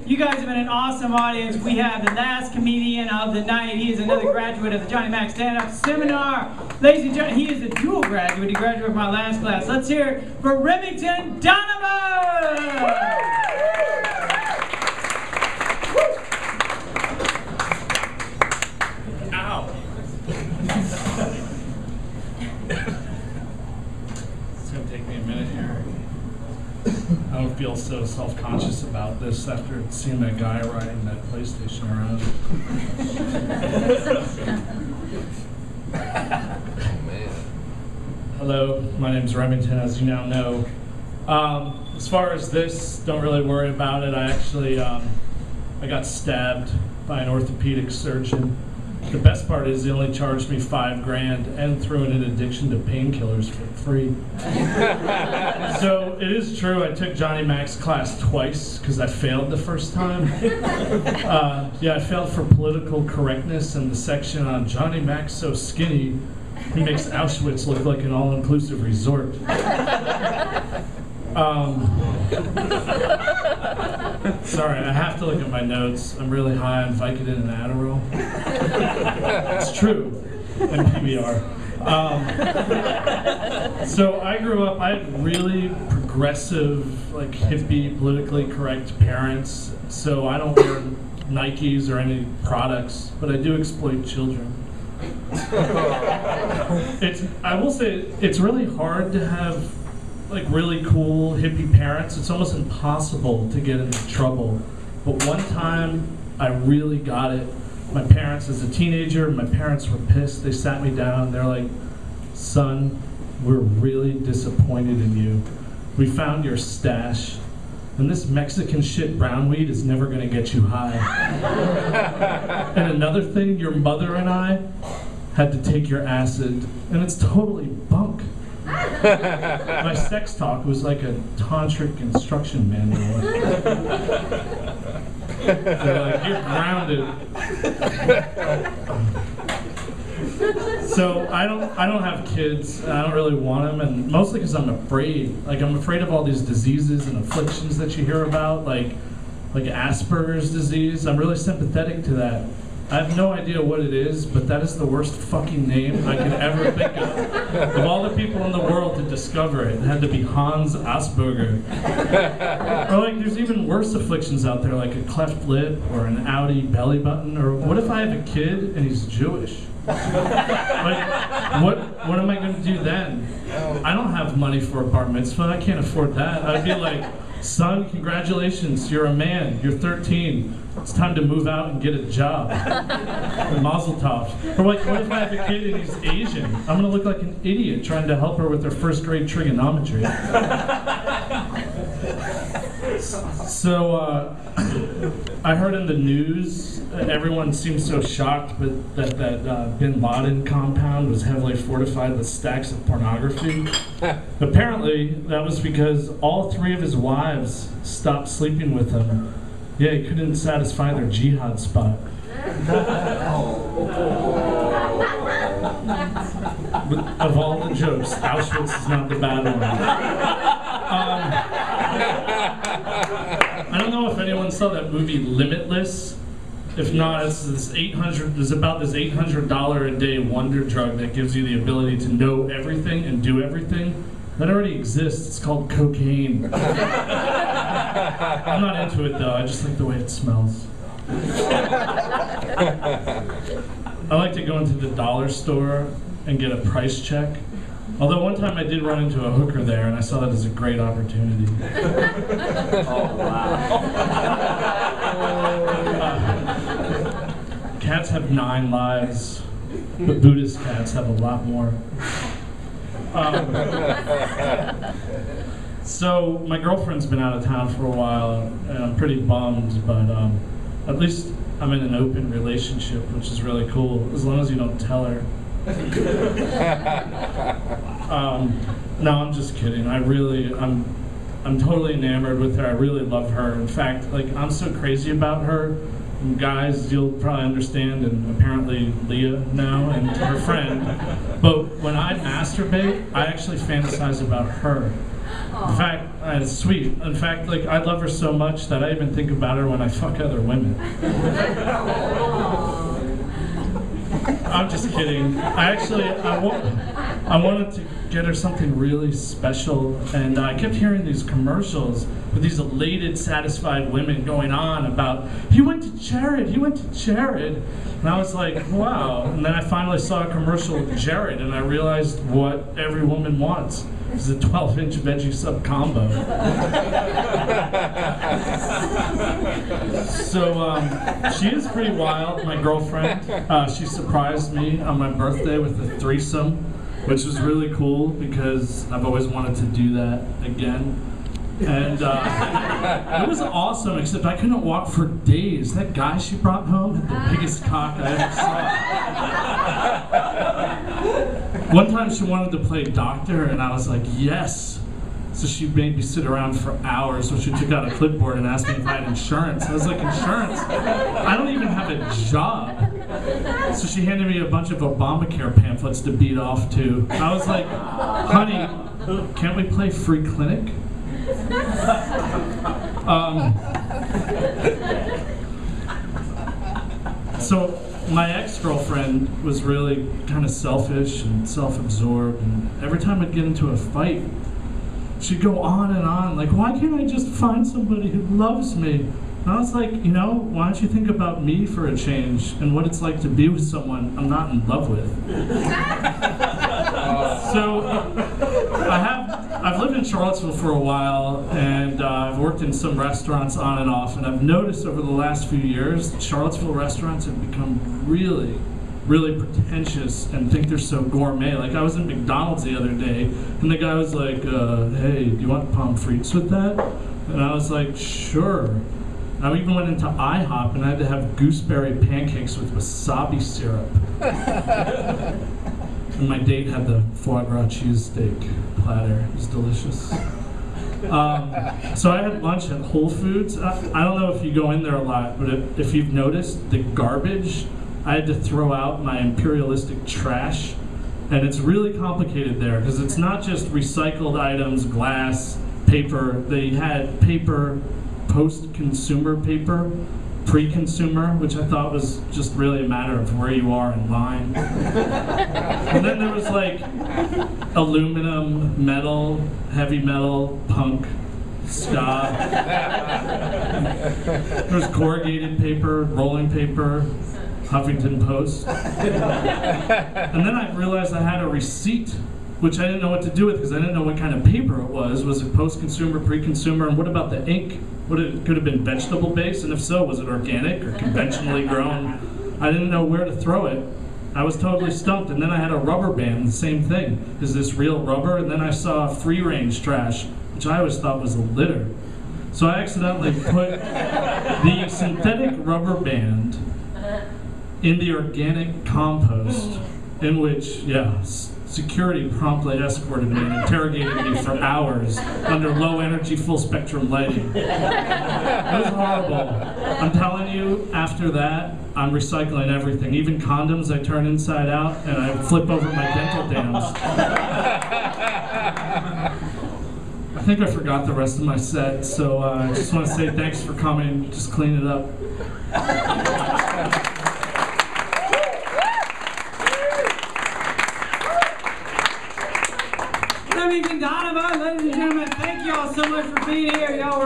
You guys have been an awesome audience. We have the last comedian of the night. He is another graduate of the Johnny Mac Stand-Up Seminar. Ladies and gentlemen, he is a dual graduate. He graduated from my last class. Let's hear it for Remington Donovan! It's going to take me a minute here. I don't feel so self-conscious about this after seeing that guy riding that PlayStation around. Hello, my name's Remington, as you now know. As far as this, don't really worry about it. I actually, I got stabbed by an orthopedic surgeon. The best part is they only charged me $5 grand and threw in an addiction to painkillers for free. So it is true, I took Johnny Mac's class twice because I failed the first time. Yeah, I failed for political correctness and the section on Johnny Mac's so skinny, he makes Auschwitz look like an all-inclusive resort. Sorry, I have to look at my notes. I'm really high on Vicodin and Adderall. It's true, and PBR. So I grew up, I had really progressive, like hippie, politically correct parents, so I don't wear Nikes or any products, but I do exploit children. I will say, it's really hard to have like really cool hippie parents. It's almost impossible to get into trouble. But one time, I really got it. My parents, as a teenager, my parents were pissed. They sat me down, they're like, son, we're really disappointed in you. We found your stash, and this Mexican shit brown weed is never gonna get you high. And another thing, your mother and I had to take your acid, and it's totally bunk. My sex talk was like a tantric instruction manual. They're like, you're grounded. So I don't have kids. I don't really want them, and mostly because I'm afraid. Like I'm afraid of all these diseases and afflictions that you hear about, like Asperger's disease. I'm really sympathetic to that. I have no idea what it is, but that is the worst fucking name I could ever think of. Of all the people in the world to discover it, it had to be Hans Asperger. Or like, there's even worse afflictions out there, like a cleft lip or an outie belly button. Or what if I have a kid and he's Jewish? Like, what am I going to do then? I don't have money for a bar mitzvah. I can't afford that. I'd be like, son, congratulations, you're a man, you're 13. It's time to move out and get a job. Mazel tov. Or like, what if I have a kid and he's Asian? I'm gonna look like an idiot trying to help her with her first grade trigonometry. So, I heard in the news, everyone seems so shocked, but that Bin Laden compound was heavily fortified with stacks of pornography. Apparently, that was because all 3 of his wives stopped sleeping with him. Yeah, he couldn't satisfy their jihad spot. But of all the jokes, Auschwitz is not the bad one. I don't know if anyone saw that movie Limitless. If not, it's about this $800 a day wonder drug that gives you the ability to know everything and do everything. That already exists. It's called cocaine. I'm not into it though. I just like the way it smells. I like to go into the dollar store and get a price check. Although one time I did run into a hooker there and I saw that as a great opportunity. Oh, wow. Cats have 9 lives, but Buddhist cats have a lot more. So my girlfriend's been out of town for a while, and I'm pretty bummed, but at least I'm in an open relationship, which is really cool, as long as you don't tell her. No, I'm just kidding. I'm totally enamored with her. I really love her. In fact, like, I'm so crazy about her. And guys, you'll probably understand, and apparently Leah now and her friend. But when I masturbate, I actually fantasize about her. In fact, It's sweet. In fact, like, I love her so much that I even think about her when I fuck other women. I'm just kidding. I wanted to get her something really special, and I kept hearing these commercials with these elated, satisfied women going on about, he went to Jared, and I was like, wow. And then I finally saw a commercial with Jared, and I realized what every woman wants. It's a 12-inch veggie sub combo. So she is pretty wild, my girlfriend. She surprised me on my birthday with a threesome, which was really cool because I've always wanted to do that again. And it was awesome, except I couldn't walk for days. That guy she brought home had the biggest cock I ever saw. One time she wanted to play doctor, and I was like, yes. So she made me sit around for hours, so she took out a clipboard and asked me if I had insurance. I was like, insurance? I don't even have a job. So she handed me a bunch of Obamacare pamphlets to beat off to. I was like, honey, can't we play free clinic? So my ex-girlfriend was really kind of selfish and self-absorbed, and every time I'd get into a fight, she'd go on and on, like, why can't I just find somebody who loves me? And I was like, you know, why don't you think about me for a change and what it's like to be with someone I'm not in love with? So I've lived in Charlottesville for a while, and I've worked in some restaurants on and off, and I've noticed over the last few years Charlottesville restaurants have become really, really pretentious and think they're so gourmet. Like, I was at McDonald's the other day, and the guy was like, hey, do you want pommes frites with that? And I was like, sure. I even went into IHOP and I had to have gooseberry pancakes with wasabi syrup. And my date had the foie gras cheesesteak platter. It was delicious. So I had lunch at Whole Foods. I don't know if you go in there a lot, but if you've noticed, the garbage, I had to throw out my imperialistic trash. And it's really complicated there because it's not just recycled items, glass, paper. They had paper, post-consumer paper, pre-consumer, which I thought was just really a matter of where you are in line. And then there was like aluminum, metal, heavy metal, punk, ska. There was corrugated paper, rolling paper, Huffington Post. And then I realized I had a receipt, which I didn't know what to do with because I didn't know what kind of paper it was. Was it post-consumer, pre-consumer, and what about the ink? It could have been vegetable-based, and if so, was it organic or conventionally grown? I didn't know where to throw it. I was totally stumped, and then I had a rubber band, the same thing. Is this real rubber? And then I saw free-range trash, which I always thought was a litter. So I accidentally put the synthetic rubber band in the organic compost, in which, security promptly escorted me and interrogated me for hours under low-energy, full-spectrum lighting. It was horrible. I'm telling you, after that, I'm recycling everything. Even condoms I turn inside out, and I flip over my dental dams. I think I forgot the rest of my set, so I just want to say thanks for coming. Just clean it up. Remington Donovan, ladies and gentlemen, thank you all so much for being here. Y'all were